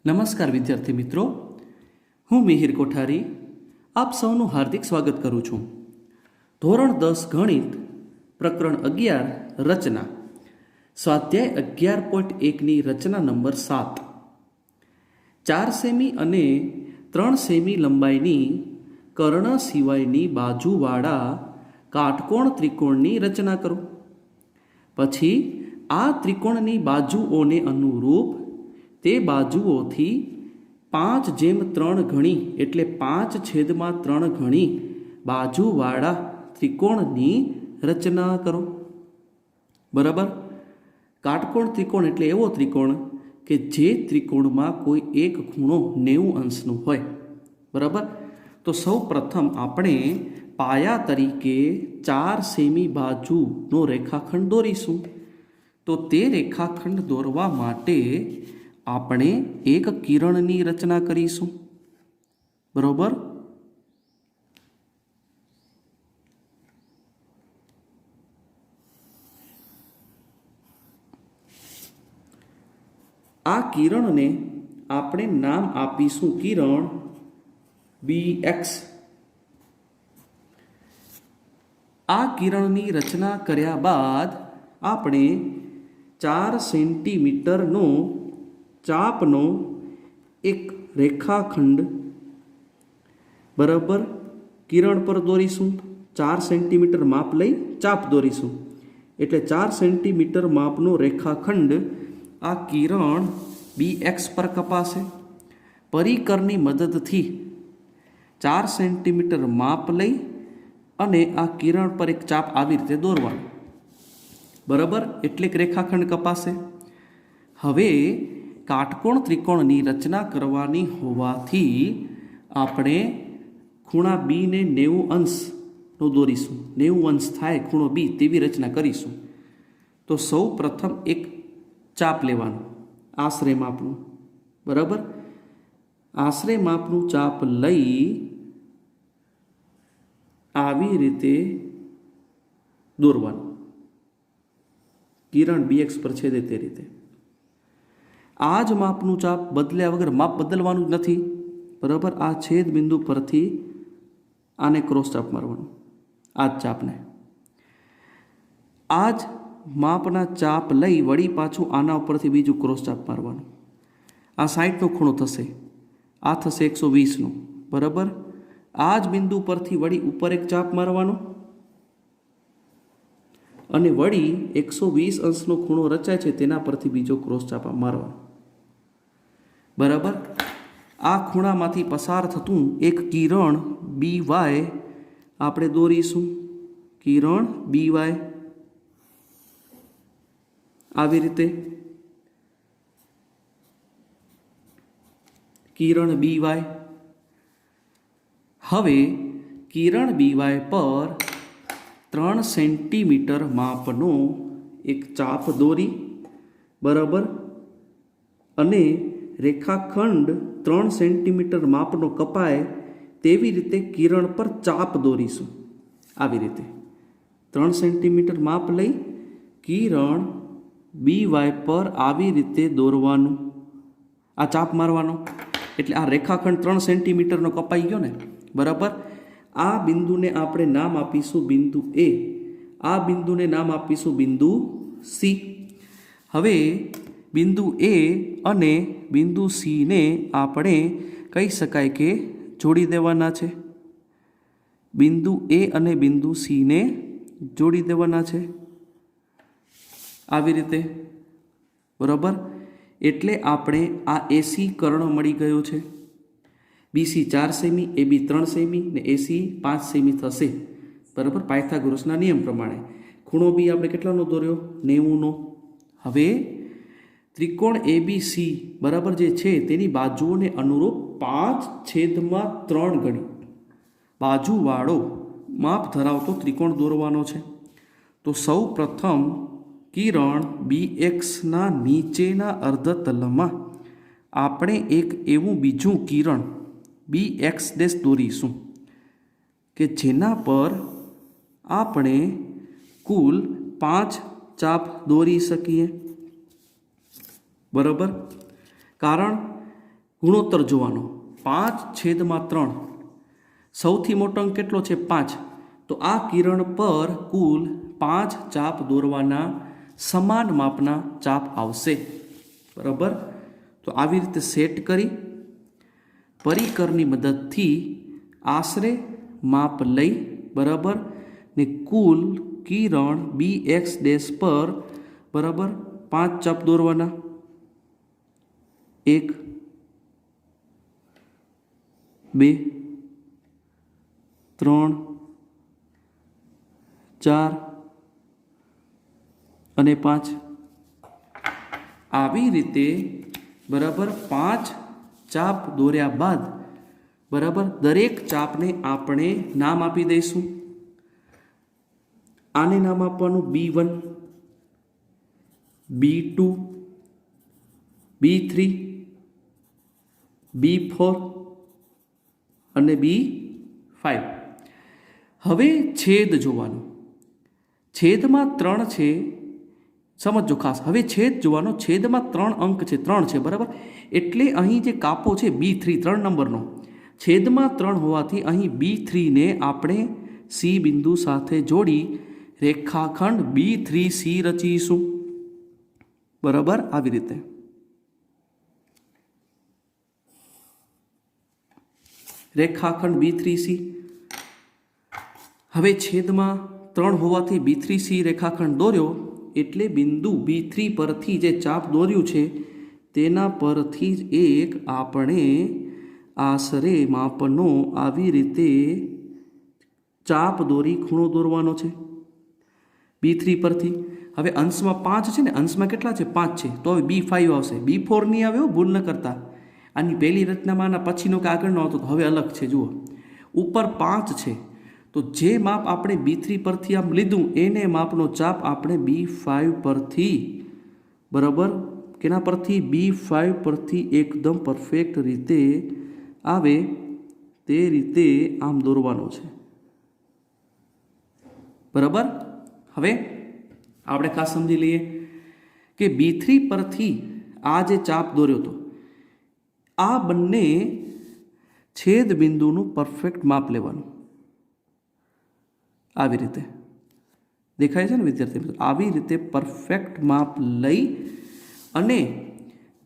નમસ્કાર વિદ્યાર્થી મિત્રો, હું મિહિર કોઠારી આપ સૌનું હાર્દિક સ્વાગત કરું છું. ધોરણ 10 ગણિત પ્રકરણ 11 રચના સ્વાધ્યાય 11.1ની રચના નંબર 7. 4 સેમી અને 3 સેમી લંબાઈની કર્ણ સિવાયની બાજુવાળા કાટકોણ ત્રિકોણની રચના કરો. પછી આ ત્રિકોણની બાજુઓને અનુરૂપ તે બાજુઓથી 5/3 ગણી એટલે 5/3 ગણી બાજુવાળા ત્રિકોણની રચના કરો. બરાબર. કાટકોણ ત્રિકોણ એટલે એવો ત્રિકોણ કે જે ત્રિકોણમાં કોઈ એક ખૂણો 90 અંશનો હોય. બરાબર. તો સૌ પ્રથમ આપણે પાયા તરીકે 4 સેમી બાજુનો રેખાખંડ દોરીશું. તો તે રેખાખંડ દોરવા માટે આપણે એક કિરણની રચના કરીશું. બરોબર. આ કિરણને આપણે નામ આપીશું કિરણ BX. આ કિરણની રચના કર્યા બાદ આપણે 4 સેન્ટીમીટરનો ચાપનો એક રેખાખંડ બરાબર કિરણ પર દોરીશું. 4 સેન્ટીમીટર માપ લઈ ચાપ દોરીશું. એટલે 4 સેન્ટીમીટર માપનો રેખાખંડ આ કિરણ BX પર કપાશે. પરિકરની મદદથી 4 સેન્ટીમીટર માપ લઈ અને આ કિરણ પર એક ચાપ આવી રીતે દોરવાનું. બરાબર. એટલે એક રેખાખંડ કપાશે. હવે કાટકોણ ત્રિકોણની રચના કરવાની હોવાથી આપણે ખૂણા B ને 90 અંશનો દોરીશું. 90 અંશ થાય ખૂણો B તેવી રચના કરીશું. તો સૌ પ્રથમ એક ચાપ લેવાનું આશરે માપનું. બરાબર. આશરે માપનું ચાપ લઈ આવી રીતે દોરવાનું. કિરણ BX પર છેદે તે રીતે. આ જ માપનું ચાપ બદલ્યા વગર માપ બદલવાનું જ નથી. બરાબર. આ છેદ બિંદુ પરથી આને ક્રોસ ચાપ મારવાનું. આ જ ચાપને આ જ માપના ચાપ લઈ વળી પાછું આના ઉપરથી બીજું ક્રોસ ચાપ મારવાનું. આ 60નો ખૂણો થશે. આ થશે 120નો. બરાબર. આ જ બિંદુ પરથી વળી ઉપર એક ચાપ મારવાનો અને વળી 120 અંશનો ખૂણો રચાય છે તેના પરથી બીજો ક્રોસ ચાપ મારવાનો. બરાબર. આ ખૂણામાંથી પસાર થતું એક કિરણ BY આપણે દોરીશું. કિરણ BY આવી રીતે. કિરણ BY. હવે કિરણ BY પર 3 સેન્ટીમીટર માપનો એક ચાપ દોરી. બરાબર. અને રેખાખંડ 3 સેન્ટીમીટર માપનો કપાય તેવી રીતે કિરણ પર ચાપ દોરીશું. આવી રીતે 3 સેન્ટીમીટર માપ લઈ કિરણ BY પર આવી રીતે દોરવાનું. આ ચાપ મારવાનો. એટલે આ રેખાખંડ 3 સેન્ટીમીટરનો કપાઈ ગયો ને. બરાબર. આ બિંદુને આપણે નામ આપીશું બિંદુ A. આ બિંદુને નામ આપીશું બિંદુ C. હવે બિંદુ A અને બિંદુ C ને આપણે કહી શકાય કે જોડી દેવાના છે. બિંદુ A અને બિંદુ C ને જોડી દેવાના છે. આવી રીતે. બરાબર. એટલે આપણે આ AC કર્ણ મળી ગયો છે. BC 4 સેમી, AB 3 સેમી ને AC 5 સેમી થશે. બરાબર. પાયથાગોરસના નિયમ પ્રમાણે ખૂણો B આપણે કેટલાનો દોર્યો? 90નો. હવે ત્રિકોણ ABC બરાબર જે છે તેની બાજુઓને અનુરૂપ 5/3 ગણી બાજુવાળો માપ ધરાવતો ત્રિકોણ દોરવાનો છે. તો સૌ પ્રથમ કિરણ BXના નીચેના અર્ધતલમાં આપણે એક એવું બીજું કિરણ BX દોરીશું કે જેના પર આપણે કુલ 5 ચાપ દોરી શકીએ. બરાબર. કારણ ગુણોત્તર જોવાનો 5/3 સૌથી મોટો અંક કેટલો છે 5 તો આ કિરણ પર કુલ 5 ચાપ દોરવાના સમાન માપના ચાપ આવશે બરાબર તો આવી રીતે સેટ કરી પરિકરની મદદથી આશરે માપ લઈ બરાબર ને કુલ કિરણ BX ડેશ પર બરાબર 5 ચાપ દોરવાના 1 2 3 4 અને 5 આવી રીતે બરાબર 5 ચાપ દોર્યા બાદ બરાબર દરેક ચાપને આપણે નામ આપી દઈશું આને નામ આપવાનું B1 B2 B3 B4 અને B5 હવે છેદ જોવાનો છેદમાં 3 છે સમજો ખાસ હવે છેદ જોવાનો છેદમાં 3 અંક છે 3 છે બરાબર એટલે અહીં જે કાપો છે B3 3 નંબરનો છેદમાં 3 હોવાથી અહીં B3 ને આપણે C બિંદુ સાથે જોડી રેખાખંડ B3C રચીશું બરાબર આવી રીતે રેખાખંડ B3C હવે છેદમાં 3 હોવાથી B3C રેખાખંડ દોર્યો એટલે બિંદુ B3 પરથી જે ચાપ દોર્યું છે તેના પરથી જ એક આપણે આશરે માપનો આવી રીતે ચાપ દોરી ખૂણો દોરવાનો છે B3 પરથી હવે અંશમાં 5 છે ને અંશમાં કેટલા છે 5 છે તો હવે B5 આવશે B4 નહીં આવે ભૂલ ન કરતા આની પહેલી રચનામાં પછીનો કે આગળનો આવતો હવે અલગ છે જુઓ ઉપર 5 છે તો જે માપ આપણે B3 પરથી આમ લીધું એને માપનો ચાપ આપણે B5 પરથી બરાબર કેના પરથી B5 પરથી એકદમ પરફેક્ટ રીતે આવે તે રીતે આમ દોરવાનો છે બરાબર હવે આપણે ખાસ સમજી લઈએ કે B3 પરથી આ જે ચાપ દોર્યો હતો આ બંને છેદ બિંદુનું પરફેક્ટ માપ લેવાનું આવી રીતે દેખાય છે ને વિદ્યાર્થી મિત્રો આવી રીતે પરફેક્ટ માપ લઈ અને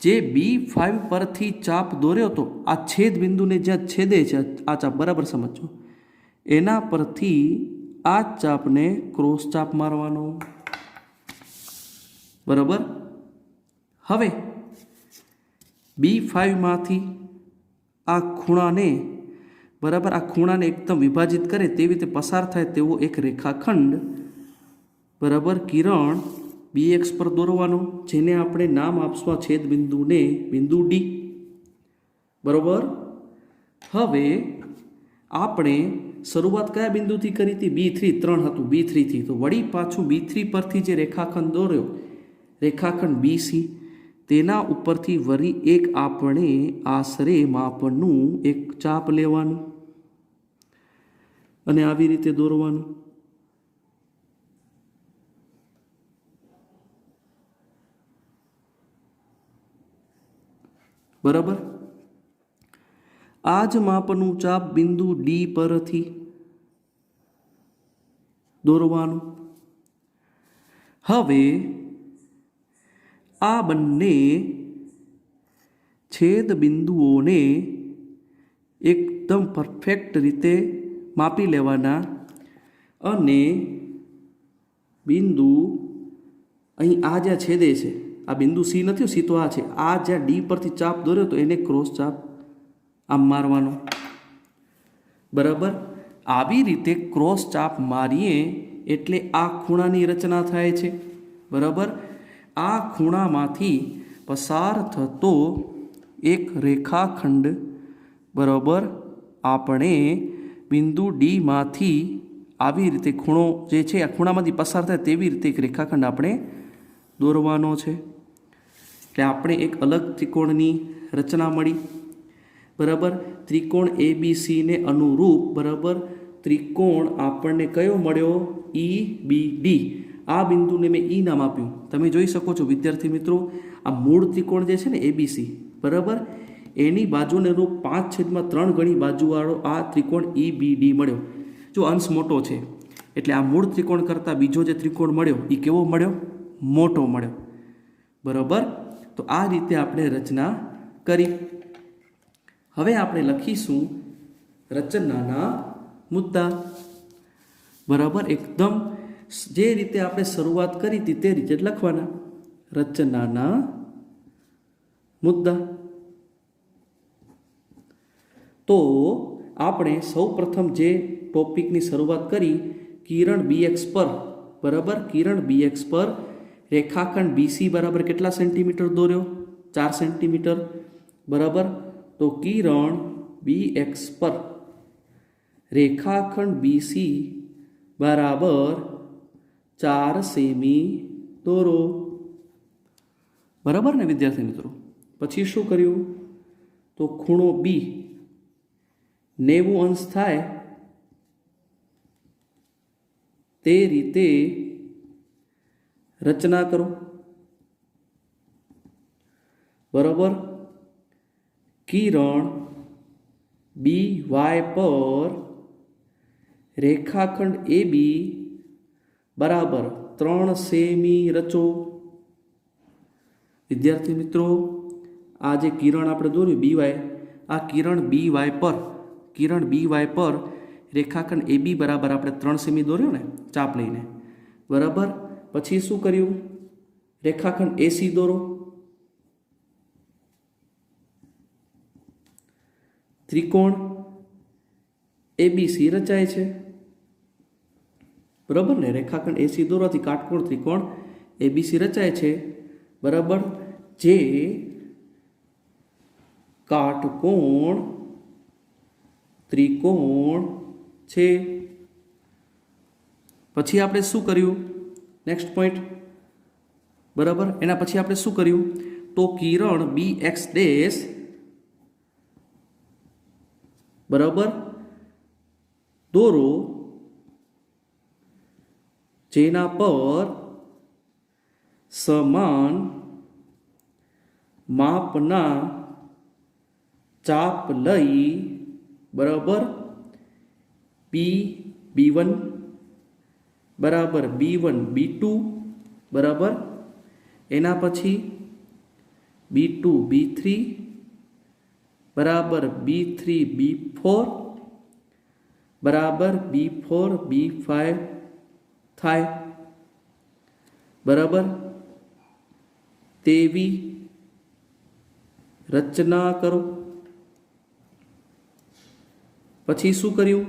જે B5 પરથી ચાપ દોર્યો હતો આ છેદ બિંદુને જ્યાં છેદે છે આ ચાપ બરાબર સમજો એના પરથી આ ચાપને ક્રોસ ચાપ મારવાનો બરાબર હવે B5 માંથી આ ખૂણાને બરાબર આ ખૂણાને એકદમ વિભાજિત કરે તેવી રીતે પસાર થાય તેવો એક રેખાખંડ બરાબર કિરણ BX પર દોરવાનો જેને આપણે નામ આપશું આ છેદ બિંદુને બિંદુ D બરાબર હવે આપણે શરૂઆત કયા બિંદુથી કરી હતી B3 3 હતું B3 થી તો વળી પાછું B3 પરથી જે રેખાખંડ દોર્યો રેખાખંડ BC તેના ઉપરથી વળી એક આપણે આશરે માપનું એક ચાપ લેવાનું અને આવી રીતે દોરવાનું બરાબર આ જ માપનું ચાપ બિંદુ D પરથી દોરવાનું હવે આ બંને છેદ બિંદુઓને એકદમ પરફેક્ટ રીતે માપી લેવાના અને બિંદુ અહીં આ જ્યાં છેદે છે આ બિંદુ C નથી C તો આ છે આ જ્યાં D પરથી ચાપ દોર્યો તો એને ક્રોસ ચાપ આમ મારવાનો બરાબર આવી રીતે ક્રોસ ચાપ મારીએ એટલે આ ખૂણાની રચના થાય છે બરાબર આ ખૂણામાંથી પસાર થતો એક રેખાખંડ બરાબર આપણે બિંદુ D માંથી આવી રીતે ખૂણો જે છે આ ખૂણામાંથી પસાર થાય તેવી રીતે એક રેખાખંડ આપણે દોરવાનો છે એટલે આપણે એક અલગ ત્રિકોણની રચના મળી બરાબર ત્રિકોણ ABC ને અનુરૂપ બરાબર ત્રિકોણ આપણને કયો મળ્યો EBD આ બિંદુને મેં E નામ આપ્યું તમે જોઈ શકો છો વિદ્યાર્થી મિત્રો આ મૂળ ત્રિકોણ જે છે ને ABC બરાબર એની બાજુને રૂપ 5/3 ગણી બાજુવાળો આ ત્રિકોણ EBD મળ્યો. જો અંશ મોટો છે એટલે આ મૂળ ત્રિકોણ કરતાં બીજો જે ત્રિકોણ મળ્યો એ કેવો મળ્યો? મોટો મળ્યો. બરાબર. તો આ રીતે આપણે રચના કરી. હવે આપણે લખીશું રચનાના મુદ્દા. બરાબર. એકદમ જે રીતે આપણે શરૂઆત કરી હતી તે રીતે જ લખવાના. રચનાના મુદ્દા. તો આપણે સૌ પ્રથમ જે ટોપિકની શરૂઆત કરી, કિરણ BX પર, બરાબર, કિરણ BX પર રેખાખંડ BC બરાબર કેટલા સેન્ટીમીટર દોર્યો? 4 સેન્ટીમીટર. બરાબર. તો કિરણ BX પર રેખાખંડ BC બરાબર 4 સેમી દોરો. બરાબર ને વિદ્યાર્થી મિત્રો? પછી શું કર્યું? તો ખૂણો B 90 અંશ થાય તે રીતે રચના કરો. બરાબર. કિરણ BY પર રેખાખંડ AB બરાબર 3 સેમી રચો. વિદ્યાર્થી મિત્રો, આ જે કિરણ આપણે દોર્યું BY, આ કિરણ BY પર રેખાખંડ AB બરાબર આપણે 3 સેમી દોર્યો ને ચાપ લઈને. બરાબર. પછી શું કર્યું? રેખાખંડ AC દોરો. ત્રિકોણ ABC રચાય છે. બરાબર ને? રેખાખંડ AC દોરવાથી કાટકોણ ત્રિકોણ ABC રચાય છે. બરાબર. જે કાટકોણ ત્રિકોણ છે. પછી આપણે શું કર્યું? Next point. બરાબર. એના પછી આપણે શું કર્યું? તો કિરણ BX ડેશ બરાબર દોરો જેના પર સમાન માપના ચાપ લઈ, બરાબર, B1 બરાબર B1 B2 બરાબર, એના પછી B2 B3 બરાબર B3 B4 બરાબર B4 B5 થાય. બરાબર. તેવી રચના કરો. પછી શું કર્યું?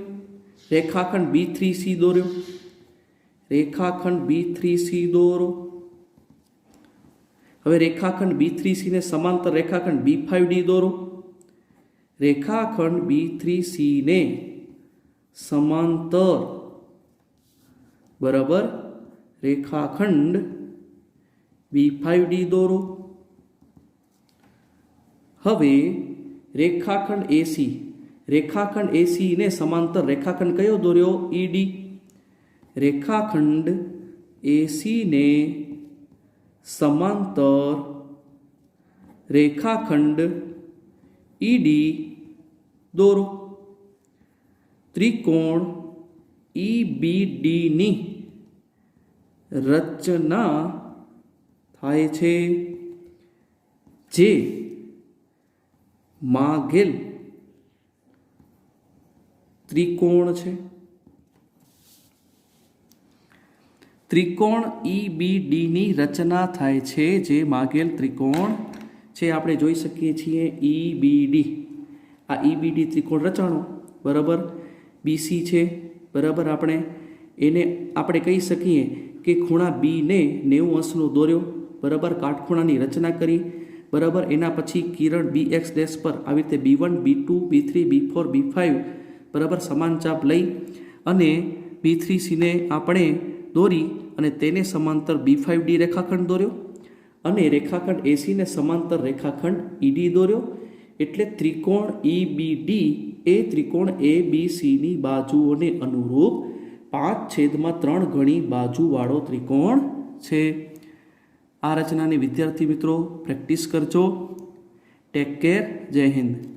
રેખાખંડ B3C દોર્યો. રેખાખંડ B3C દોરો. હવે રેખાખંડ B3C ને સમાંતર રેખાખંડ B5D દોરો. રેખાખંડ B3C ને સમાંતર, બરાબર, રેખાખંડ B5D દોરો. હવે રેખાખંડ AC ને સમાંતર રેખાખંડ કયો દોર્યો? ED. રેખાખંડ AC ને સમાંતર રેખાખંડ ED દોરો. ત્રિકોણ EBD ની રચના થાય છે, જે માગેલ ત્રિકોણ છે. ત્રિકોણ EBD ની રચના થાય છે જે માગેલ ત્રિકોણ છે. આપણે જોઈ શકીએ છીએ EBD. આ EBD ત્રિકોણ રચાણો, બરાબર, BC છે. બરાબર. આપણે કહી શકીએ કે ખૂણા B ને 90 અંશનો દોર્યો. બરાબર. કાટખૂણાની રચના કરી. બરાબર. એના પછી કિરણ BX ડેશ પર આવી રીતે B1 B2 B3 B4 B5 બરાબર સમાન ચાપ લઈ અને B3C ને આપણે દોરી અને તેને સમાંતર B5D રેખાખંડ દોર્યો અને રેખાખંડ AC ને સમાંતર રેખાખંડ ED દોર્યો. એટલે ત્રિકોણ EBD એ ત્રિકોણ ABC ની બાજુઓને અનુરૂપ 5/3 ગણી બાજુવાળો ત્રિકોણ છે. આ રચનાની વિદ્યાર્થી મિત્રો પ્રેક્ટિસ કરજો. Take care. જય હિન્દ.